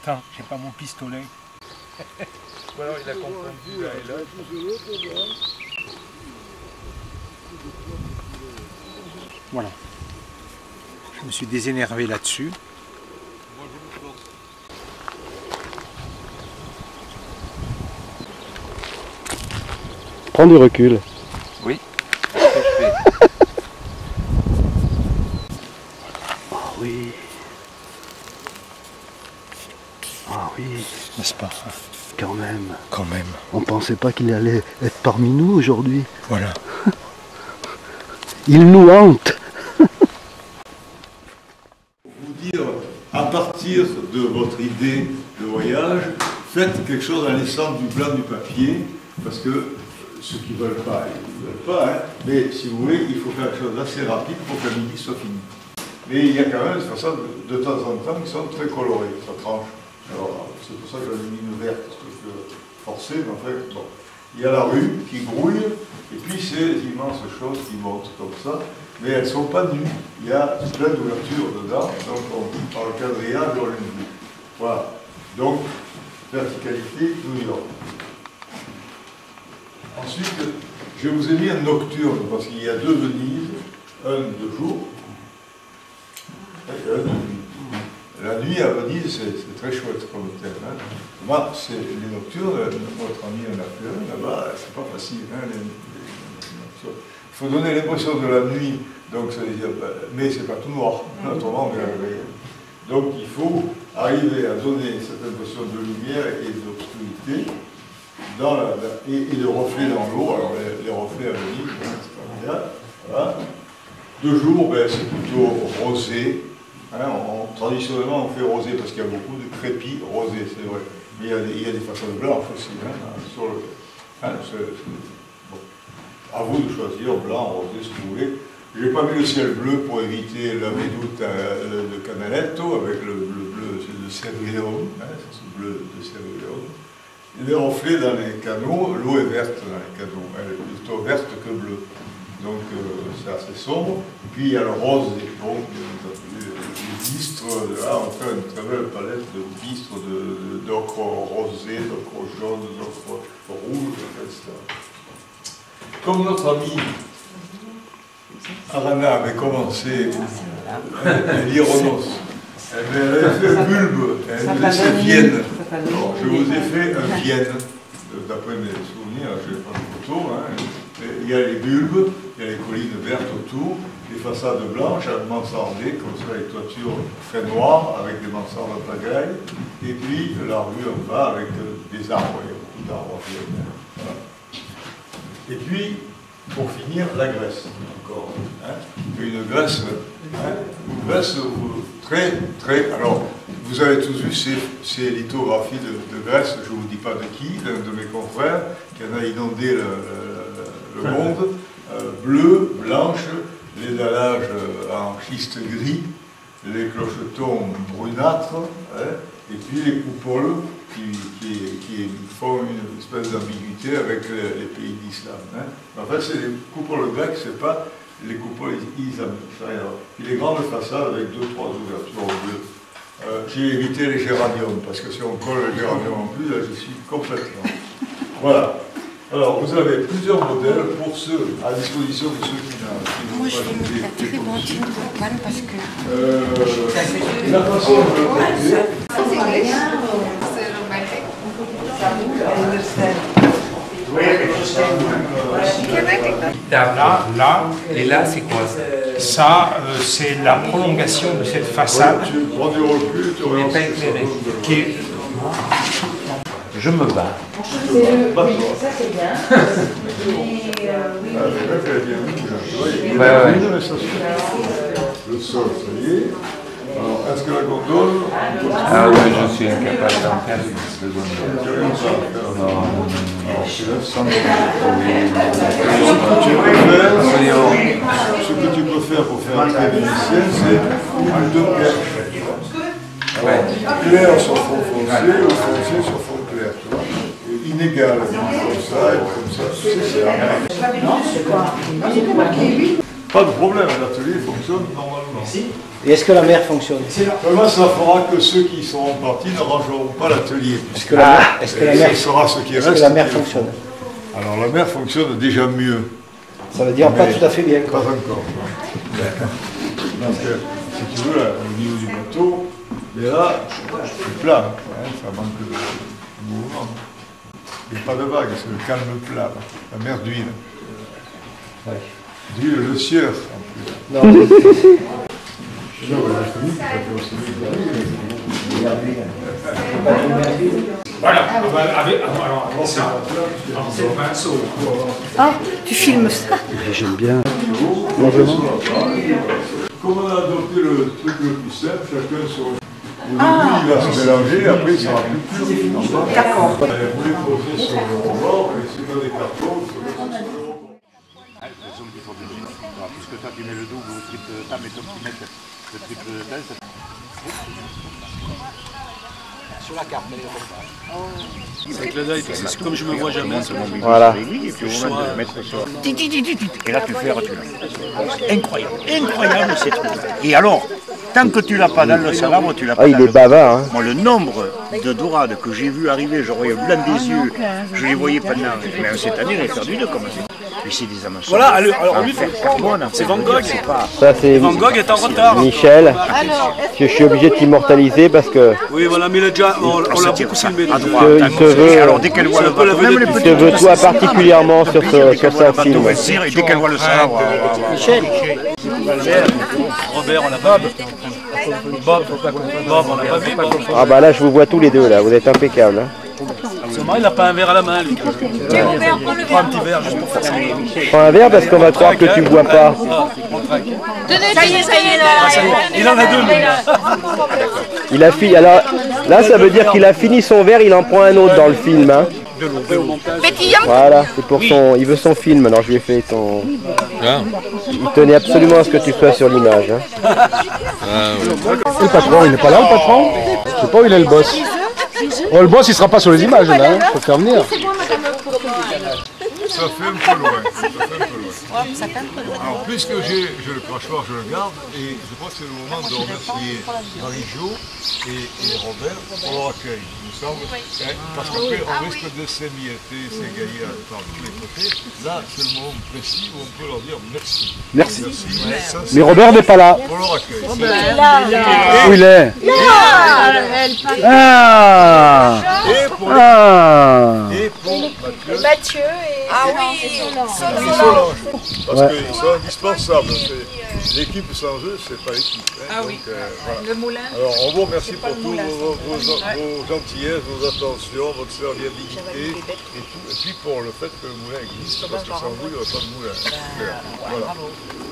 Attends, j'ai pas mon pistolet. Ou alors il a confondu là et là. Voilà. Je me suis désénervé là-dessus. Prends du recul. Oui, c'est ce que je fais. Ah oui. Ah oui. N'est-ce pas? Quand même. Quand même. On pensait pas qu'il allait être parmi nous aujourd'hui. Voilà. Il nous hante. Vous dire, à partir de votre idée de voyage, faites quelque chose en laissant du blanc du papier, parce que ceux qui ne veulent pas, ils ne veulent pas, hein, mais si vous voulez, il faut faire quelque chose d'assez rapide pour que la midi soit fini. Mais il y a quand même des façons de temps en temps qui sont très colorées, ça tranche. Alors, c'est pour ça que j'ai mis une verte, parce que je peux forcer, mais en fait, bon. Il y a la rue qui grouille, et puis ces immenses choses qui montent comme ça, mais elles ne sont pas nues. Il y a plein d'ouvertures dedans, donc par le quadrillage, on les vue. Voilà. Donc, verticalité, New York. Ensuite, je vous ai mis un nocturne, parce qu'il y a deux Venise, un de jour, et un de nuit. La nuit à Venise, c'est très chouette comme thème. Hein. Moi, c'est les nocturnes, notre ami en a fait un là-bas, c'est pas facile. Hein, les nocturnes. Il faut donner l'impression de la nuit, donc ça veut dire, mais c'est pas tout noir, autrement on verra rien. Donc il faut arriver à donner cette impression de lumière et d'obscurité et de reflets dans l'eau. Alors les reflets à Venise, c'est pas bien. Voilà. De jour, ben, c'est plutôt rosé. Hein, traditionnellement, on fait rosé parce qu'il y a beaucoup de crépis rosés, c'est vrai. Mais il y a des façons blanches aussi. Hein, sur le, hein, bon. À vous de choisir blanc, rosé, ce que vous voulez. Je n'ai pas mis le ciel bleu pour éviter la médoute de Canaletto avec le bleu de Cervellone, hein, c'est ce bleu de Cervellone. Les reflets dans les canaux, l'eau est verte dans les canaux, elle est plutôt verte que bleue. Donc c'est assez sombre. Puis il y a le rose, donc les bistres, là on fait une très belle palette de bistres, d'ocre rosé, d'ocre jaune, d'ocre rouge, etc. Comme notre ami Arana avait commencé l'Ironos, elle avait fait un bulbe, elle laissait Vienne. Alors, je vous ai fait un Vienne, d'après mes souvenirs, je n'ai pas de photo. Hein. Il y a les bulbes, il y a les collines vertes autour, les façades blanches, mansardées, comme ça, les toitures très noires, avec des mansardes en pagaille, et puis la rue en bas avec des arbres, il y a beaucoup d'arbres. Voilà. Et puis, pour finir, la Grèce, encore. Hein. Une Grèce très, très... Alors, vous avez tous vu ces lithographies de Grèce, je ne vous dis pas de qui, d'un de mes confrères, qui en a inondé le monde, bleu, blanche, les dallages en schiste gris, les clochetons brunâtres, hein, et puis les coupoles qui font une espèce d'ambiguïté avec les pays d'islam. Hein. En fait, c'est les coupoles grecques, c'est pas les coupoles islamiques. Puis les grandes façades avec 2-3 ouvertures bleues. J'ai évité les géraniums, parce que si on colle les géraniums en plus, là, je suis complètement... Voilà. Alors, vous avez plusieurs modèles pour ceux, à disposition de ceux qui n'ont Moi, pas je vais mettre la télécommandine pour Anne parce que... la façon de le traiter, Là, Et là, c'est quoi ça, c'est la prolongation de cette façade tu prends du recul, tu n'est relances pas éclairé. qui est... Je me bats. Oui, ça c'est bien. Mais oui. Ah, mais là, elle est bien. Ouais. Le sol, ça y est. Alors, Est-ce que la gondole... Ah oui, je suis incapable d'en faire de gondole. Ce que tu peux faire pour faire un trait vénitien, c'est une deux perches. Clair sur fond foncé ou foncé sur fond clair, tu vois. Inégal, comme ça et comme ça. Pas de problème, l'atelier fonctionne normalement. Et est-ce que la mer fonctionne? Seulement, ça fera que ceux qui seront partis ne rangeront pas l'atelier. Est-ce que la mer, sera ce qui reste. est-ce que la mer fonctionne? Alors la mer fonctionne déjà mieux. Ça veut dire pas tout à fait bien. Pas encore. Parce que, si tu veux, là, au niveau du bateau, mais là, c'est plat, hein, ça manque de mouvement. Il n'y a pas de vague, c'est le calme plat, la mer d'huile. D'huile le sieur, en plus. Non. Voilà, alors ça, c'est le pinceau. Ah, tu filmes ça? J'aime bien. Comme on a adopté le truc le plus simple, chacun sur... Au début, il va se mélanger, après il sera plus pur. D'accord. Vous les posez sur le rebord, et c'est dans des cartons, sur le rebord. Puisque toi tu mets le double ou le triple table et toi tu mets le triple table. Sur la carte, mais C'est comme je me vois jamais. voilà. Et là tu fais incroyable, incroyable ces trucs. Et alors, tant que tu l'as pas dans le salabre, tu l'as pas. Ah, il est bavard, hein. Moi, le nombre de dorades que j'ai vu arriver, je voyais le blanc des yeux, je les voyais pendant. Mais cette année, on a perdu deux comme ça. Mais c'est des amateurs. Voilà, alors lui, c'est Van Gogh. Ça, c'est Van Gogh est en retard. Michel. Je suis obligé de t'immortaliser parce que Oui, voilà, mais il a déjà, on l'a beaucoup filmé. À droite, il à se gauche. veut- Et alors, dès qu'elle voit le bateau, même les il petits te veut toi particulièrement sur ce film. et dès qu'elle voit le salabre, Michel. Robert, on l'a pas. Bob, on l'a pas vu. Ah bah là, je vous vois tous les deux là, vous êtes impeccables. Hein. Seulement, il n'a pas un verre à la main, lui. Prends un petit verre juste pour faire ça. Prends un verre parce qu'on va croire que tu bois pas. Ça y est, Il en a deux, lui. Il a fini. Alors là, ça veut dire qu'il a fini son verre, il en prend un autre dans le film. Hein. pétillant. Voilà, c'est pour son. Il veut son film, alors je lui ai fait son. Il tenait absolument à ce que tu sois sur l'image. Hein. Le patron, il n'est pas là, le patron? Je sais pas où il est le boss. Oh, le boss, il sera pas sur les images, là, hein. Faut le faire venir. Ça fait un peu loin. Ça fait un peu loin. Alors, puisque j'ai le crachoir, je le garde, et je crois que c'est le moment de remercier Marie-Jo et Robert pour leur accueil, il me semble. Parce qu'après, on risque de s'émietter, s'égailler par tous les côtés. Là, c'est le moment précis où on peut leur dire merci. Merci. Ça, c'est Mais Robert n'est pas là. pour leur accueil. Où il est? Ah! Et pour Mathieu et Solange. Parce qu'ils sont indispensables. L'équipe sans eux, c'est pas l'équipe. Hein. Donc, voilà. le moulin. Alors, on vous remercie pour toutes vos gentillesses, vos attentions, votre serviabilité et tout. Et puis pour le fait que le moulin existe, parce que sans vous, il n'y aurait pas de moulin. C'est clair. Voilà.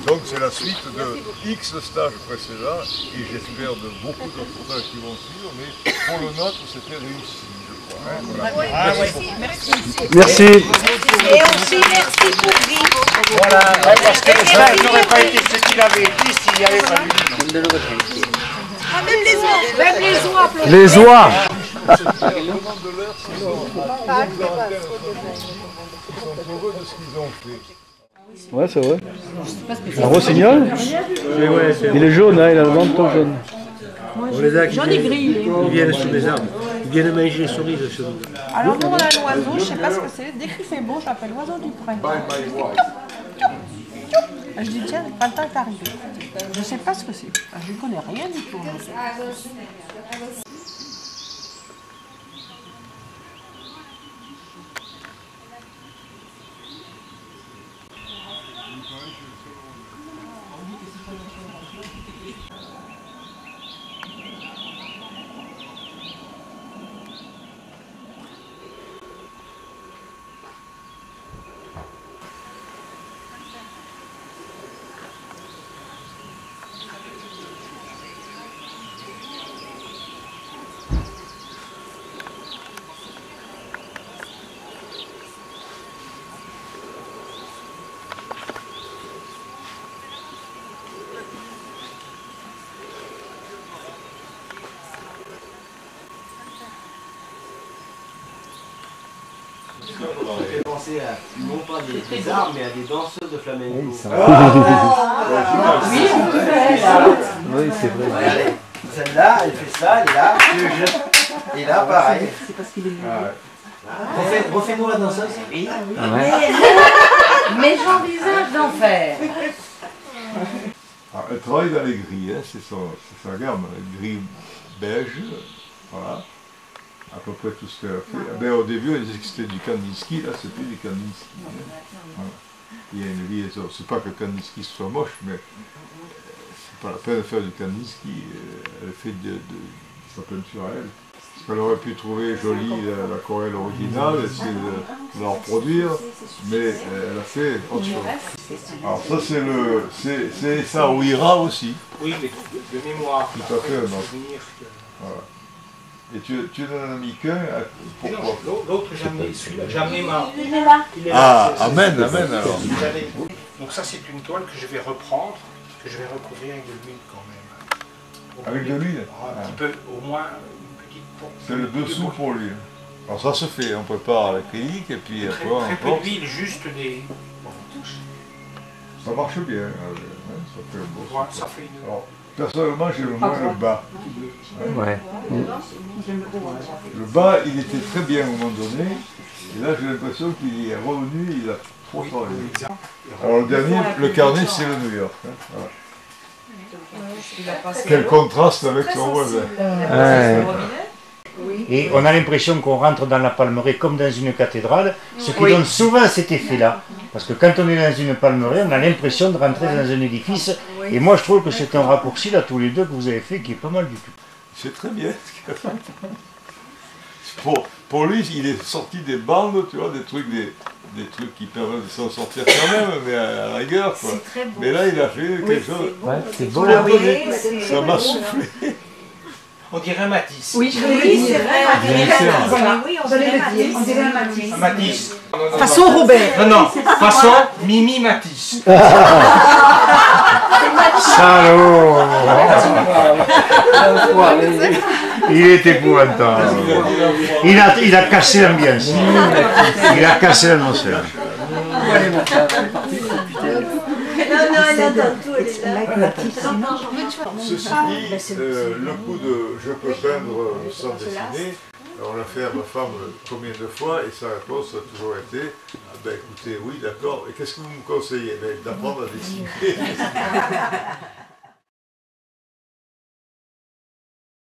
Donc, c'est la suite de X stages précédents et j'espère de beaucoup d'autres stages qui vont suivre. Mais pour le nôtre, c'était réussi. Merci. Merci. Et aussi merci pour Guy. voilà, parce que ça n'aurait pas été ce qu'il avait dit s'il n'y avait pas eu. Même les oies. Même les oies. Les oies. Ouais, c'est vrai. Un rossignol? Il est jaune, hein, il a le ventre jaune. J'en ai gris. Ils viennent sous les arbres. Ils viennent manger les cerises chez nous. Alors nous on a l'oiseau, je sais pas ce que c'est. Dès qu'il fait beau, je l'appelle l'oiseau du printemps. Je dis tiens, le printemps est arrivé. Je sais pas ce que c'est. Je ne connais rien du tout. fait penser à, non pas des armes, mais à des danseurs de flamenco. Oui, on peut faire. Oui, c'est vrai. Regardez, celle-là, elle fait ça, elle est là, et là, pareil. C'est parce qu'il est Refais-nous la danseuse. Oui. Mais j'envisage d'en faire. Ah, elle travaille dans les grilles, hein, c'est sa gamme, les grilles beige, voilà, à peu près tout ce qu'elle a fait. Mais au début, elle disait que c'était du Kandinsky, là c'est plus du Kandinsky. Hein. Voilà. Il y a une liaison, c'est pas que Kandinsky soit moche, mais c'est pas la peine de faire du Kandinsky, elle fait de sa peinture à elle. Parce qu'elle aurait pu trouver jolie l'aquarelle originale, essayer de la reproduire, mais elle a fait autre chose. Alors ça c'est ça au Ira aussi. Oui, mais de mémoire. Tout à fait. Voilà. Et tu n'en as mis qu'un, pourquoi? L'autre j'ai amené ma... Il est là. Ah, amen alors. Donc ça c'est une toile que je vais reprendre, que je vais recouvrir avec de l'huile quand même. Avec de l'huile? Un petit peu, au moins une petite... C'est le dessous pour lui. Alors ça se fait, on prépare l'acrylique et puis après on très peu d'huile, juste des... Ça marche bien, ça fait un beau. Ouais, ça fait une... Alors, personnellement, j'aime moins le bas. Ouais. Le bas, il était très bien à un moment donné, et là j'ai l'impression qu'il est revenu, il a trop travaillé. Alors le dernier, le carnet, c'est le New York. Hein. Voilà. Quel contraste avec son voisin. Et on a l'impression qu'on rentre dans la palmeraie comme dans une cathédrale, ce qui donne souvent cet effet-là. Parce que quand on est dans une palmeraie, on a l'impression de rentrer dans un édifice. Et moi, je trouve que c'est un raccourci, là, tous les deux, que vous avez fait, qui est pas mal du tout. C'est très bien. Pour lui, il est sorti des bandes, tu vois, des trucs qui permettent de s'en sortir quand même, mais à la rigueur, quoi. Mais là, il a fait quelque chose. Ouais, c'est beau. Ça m'a soufflé. On dirait un Matisse. Oui, je l'ai dit, c'est vrai. Oui, on dirait Matisse. On dirait un Matisse. Matisse. Façon Robert. Non, façon Mimi Matisse. Salaud! Il est épouvantable. Il a cassé l'ambiance. Il a cassé l'atmosphère. Non, elle attend tout, elle est là. Ceci dit, le coup de je peux peindre sans dessiner, on l'a fait à ma femme combien de fois et sa réponse a toujours été ben écoutez, oui, d'accord, et qu'est-ce que vous me conseillez? D'apprendre à dessiner.